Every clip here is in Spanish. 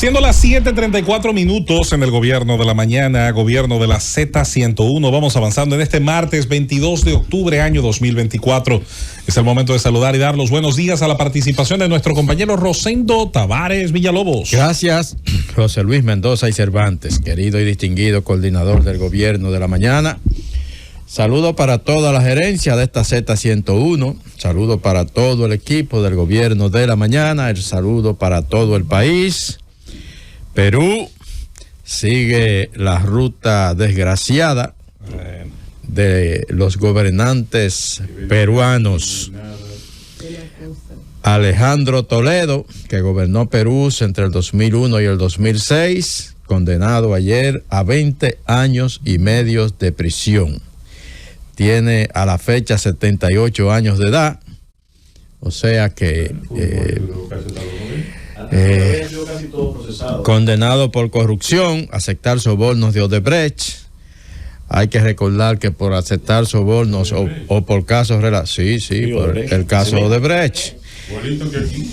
Siendo las 7:34 minutos en el gobierno de la mañana, gobierno de la Z101, vamos avanzando en este martes 22 de octubre, año 2024. Es el momento de saludar y dar los buenos días a la participación de nuestro compañero Rosendo Tavares Villalobos. Gracias, José Luis Mendoza y Cervantes, querido y distinguido coordinador del gobierno de la mañana. Saludo para toda la gerencia de esta Z101, saludo para todo el equipo del gobierno de la mañana, el saludo para todo el país. Perú sigue la ruta desgraciada de los gobernantes peruanos. Alejandro Toledo, que gobernó Perú entre el 2001 y el 2006, condenado ayer a 20 años y medio de prisión. Tiene a la fecha 78 años de edad, o sea que condenado por corrupción, aceptar sobornos de Odebrecht. Hay que recordar que por aceptar sobornos o por casos por el caso Odebrecht.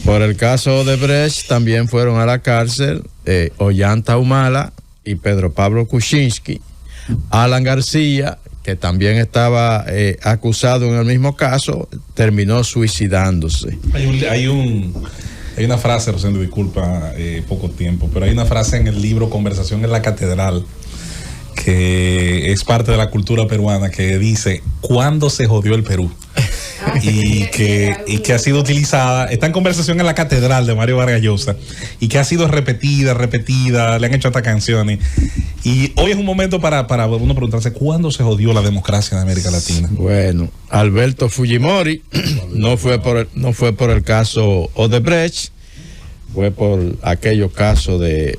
Por el caso Odebrecht también fueron a la cárcel Ollanta Humala y Pedro Pablo Kuczynski. Alan García, que también estaba acusado en el mismo caso, terminó suicidándose. Hay una frase, Rosendo, disculpa poco tiempo, pero hay una frase en el libro Conversación en la Catedral, que es parte de la cultura peruana, que dice: ¿cuándo se jodió el Perú? Y que ha sido utilizada, está en Conversación en la Catedral de Mario Vargas Llosa, y que ha sido repetida, le han hecho hasta canciones. Y hoy es un momento para uno preguntarse: ¿cuándo se jodió la democracia en América Latina? Bueno, Alberto Fujimori no fue por el caso Odebrecht, fue por aquellos casos de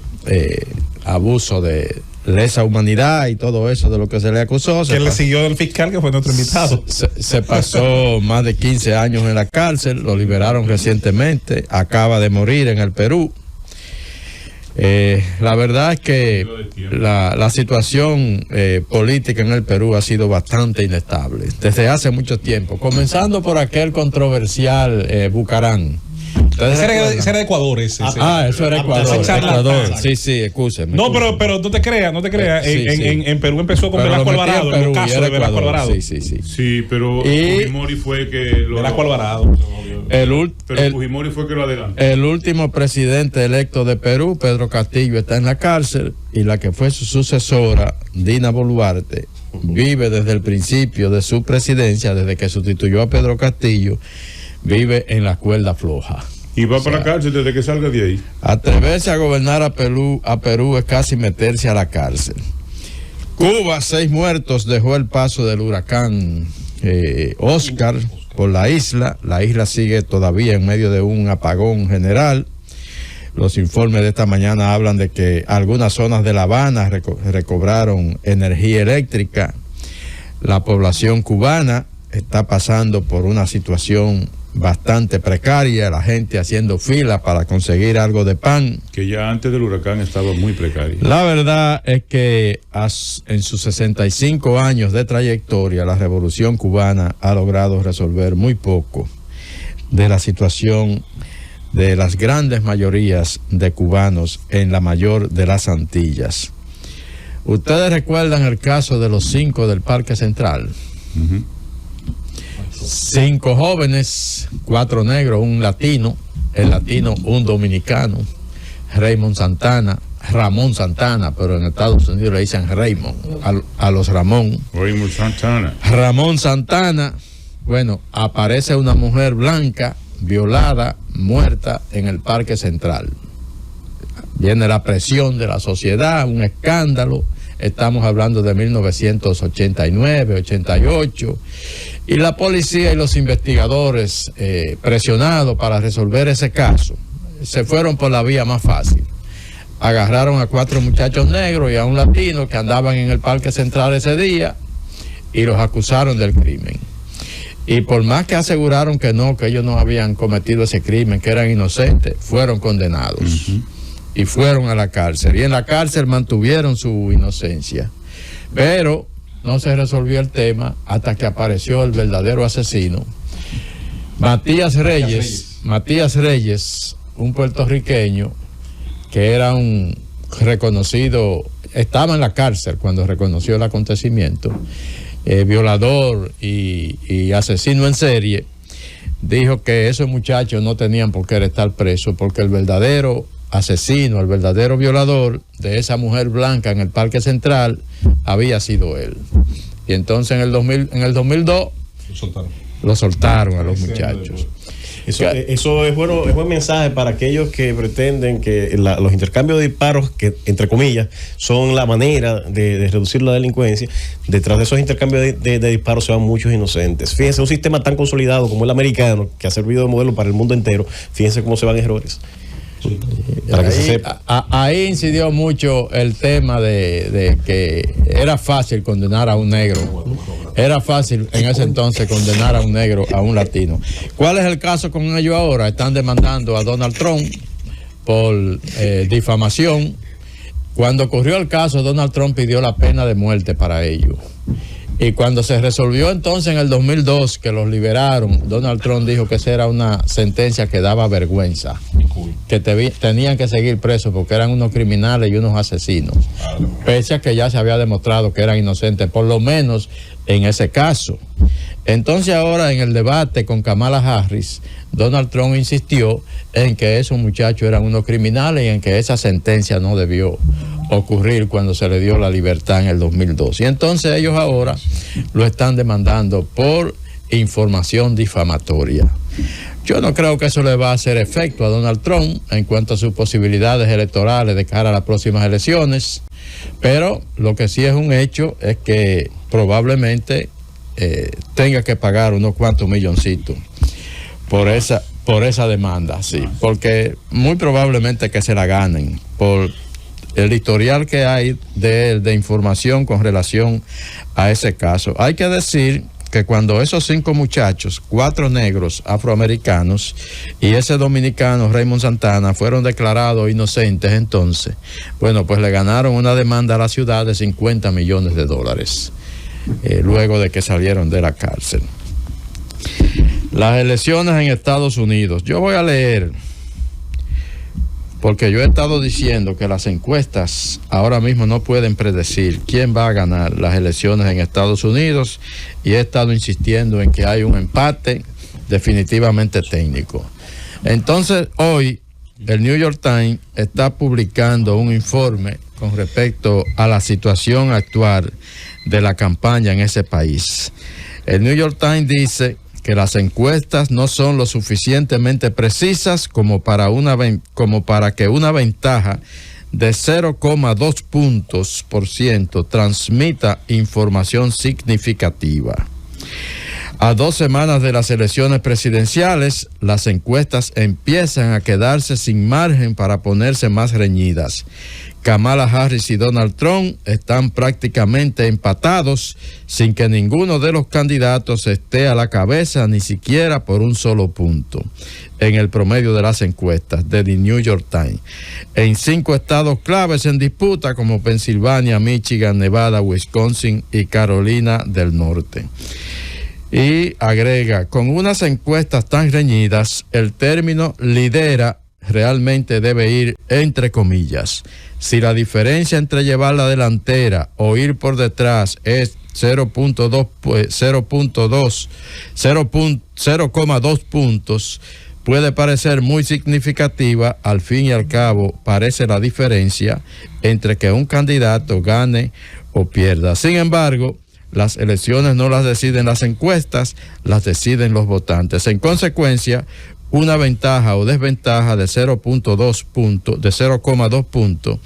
abuso de lesa humanidad y todo eso de lo que se le acusó. Que le siguió el fiscal, que fue nuestro invitado. Se pasó más de 15 años en la cárcel, lo liberaron recientemente, acaba de morir en el Perú. La verdad es que la situación política en el Perú ha sido bastante inestable desde hace mucho tiempo, comenzando por aquel controversial Bucarán. Ese era de Ecuador, ese. Eso era Ecuador. Sí, escúcheme. No, pero no te creas. Sí. En Perú empezó con Velasco Alvarado, en el caso de Velasco Alvarado. Sí, pero Fujimori fue que lo... Velasco Alvarado. Pero Fujimori fue que lo adelantó. El último presidente electo de Perú, Pedro Castillo, está en la cárcel, y la que fue su sucesora, Dina Boluarte, vive desde el principio de su presidencia, desde que sustituyó a Pedro Castillo, vive en la cuerda floja. Y va para la cárcel desde que salga de ahí. Atreverse a gobernar a Perú es casi meterse a la cárcel. Cuba, 6 muertos dejó el paso del huracán Oscar por la isla. La isla sigue todavía en medio de un apagón general. Los informes de esta mañana hablan de que algunas zonas de La Habana recobraron energía eléctrica. La población cubana está pasando por una situación bastante precaria, la gente haciendo fila para conseguir algo de pan. Que ya antes del huracán estaba muy precaria. La verdad es que en sus 65 años de trayectoria, la revolución cubana ha logrado resolver muy poco de la situación de las grandes mayorías de cubanos en la mayor de las Antillas. Ustedes recuerdan el caso de los 5 del Parque Central. 5 jóvenes, 4 negros, un latino, el latino un dominicano, Ramón Santana, pero en Estados Unidos le dicen Raymond a los Ramón Santana. Bueno, aparece una mujer blanca violada, muerta en el Parque Central. Viene la presión de la sociedad, un escándalo. Estamos hablando de 1989, 88, y la policía y los investigadores presionados para resolver ese caso, se fueron por la vía más fácil. Agarraron a 4 muchachos negros y a un latino que andaban en el Parque Central ese día y los acusaron del crimen. Y por más que aseguraron que ellos no habían cometido ese crimen, que eran inocentes, fueron condenados. Y fueron a la cárcel, y en la cárcel mantuvieron su inocencia, pero no se resolvió el tema hasta que apareció el verdadero asesino, Matías Reyes, un puertorriqueño que era un reconocido, estaba en la cárcel cuando reconoció el acontecimiento, violador y asesino en serie, dijo que esos muchachos no tenían por qué estar presos porque el verdadero asesino, el verdadero violador de esa mujer blanca en el Parque Central había sido él. Y entonces en el 2002 lo soltaron a los muchachos. Eso es bueno, es buen mensaje para aquellos que pretenden que los intercambios de disparos, que entre comillas son la manera de reducir la delincuencia. Detrás de esos intercambios de disparos se van muchos inocentes. Fíjense, un sistema tan consolidado como el americano, que ha servido de modelo para el mundo entero, fíjense cómo se van errores. Para que se sepa. Ahí incidió mucho el tema de que era fácil condenar a un negro. Era fácil en ese entonces condenar a un negro, a un latino. ¿Cuál es el caso con ellos ahora? Están demandando a Donald Trump por difamación. Cuando ocurrió el caso, Donald Trump pidió la pena de muerte para ellos. Y cuando se resolvió entonces en el 2002 que los liberaron, Donald Trump dijo que esa era una sentencia que daba vergüenza, que tenían que seguir presos porque eran unos criminales y unos asesinos, pese a que ya se había demostrado que eran inocentes, por lo menos en ese caso. Entonces ahora en el debate con Kamala Harris, Donald Trump insistió en que esos muchachos eran unos criminales y en que esa sentencia no debió ocurrir cuando se le dio la libertad en el 2002. Y entonces ellos ahora lo están demandando por información difamatoria. Yo no creo que eso le va a hacer efecto a Donald Trump en cuanto a sus posibilidades electorales de cara a las próximas elecciones, pero lo que sí es un hecho es que probablemente tenga que pagar unos cuantos milloncitos por esa demanda, sí, porque muy probablemente que se la ganen por el historial que hay de información con relación a ese caso. Hay que decir que cuando esos 5 muchachos, 4 negros afroamericanos y ese dominicano Raymond Santana fueron declarados inocentes entonces, bueno, pues le ganaron una demanda a la ciudad de $50 millones, luego de que salieron de la cárcel. Las elecciones en Estados Unidos. Yo voy a leer, porque yo he estado diciendo que las encuestas ahora mismo no pueden predecir quién va a ganar las elecciones en Estados Unidos, y he estado insistiendo en que hay un empate definitivamente técnico. Entonces hoy el New York Times está publicando un informe con respecto a la situación actual de la campaña en ese país. El New York Times dice que las encuestas no son lo suficientemente precisas como para que una ventaja de 0,2 puntos por ciento transmita información significativa. A 2 semanas de las elecciones presidenciales, las encuestas empiezan a quedarse sin margen para ponerse más reñidas. Kamala Harris y Donald Trump están prácticamente empatados, sin que ninguno de los candidatos esté a la cabeza ni siquiera por un solo punto en el promedio de las encuestas de The New York Times. En 5 estados claves en disputa como Pensilvania, Michigan, Nevada, Wisconsin y Carolina del Norte. Y agrega, con unas encuestas tan reñidas, el término lidera realmente debe ir entre comillas. Si la diferencia entre llevar la delantera o ir por detrás es 0,2 puntos, puede parecer muy significativa. Al fin y al cabo, parece la diferencia entre que un candidato gane o pierda. Sin embargo, las elecciones no las deciden las encuestas, las deciden los votantes. En consecuencia, una ventaja o desventaja de 0,2 puntos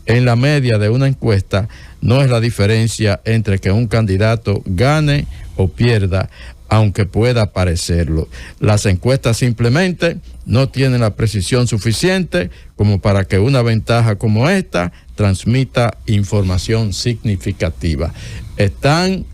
en la media de una encuesta no es la diferencia entre que un candidato gane o pierda, aunque pueda parecerlo. Las encuestas simplemente no tienen la precisión suficiente como para que una ventaja como esta transmita información significativa. Están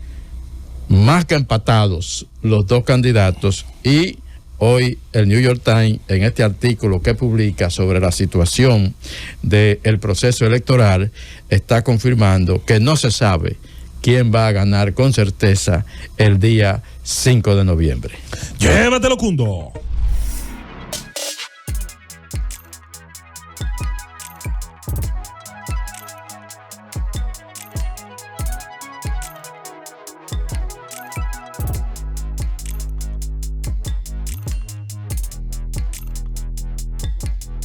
más que empatados los 2 candidatos, y hoy el New York Times, en este artículo que publica sobre la situación del proceso electoral, está confirmando que no se sabe quién va a ganar con certeza el día 5 de noviembre. Llévatelo, Cundo.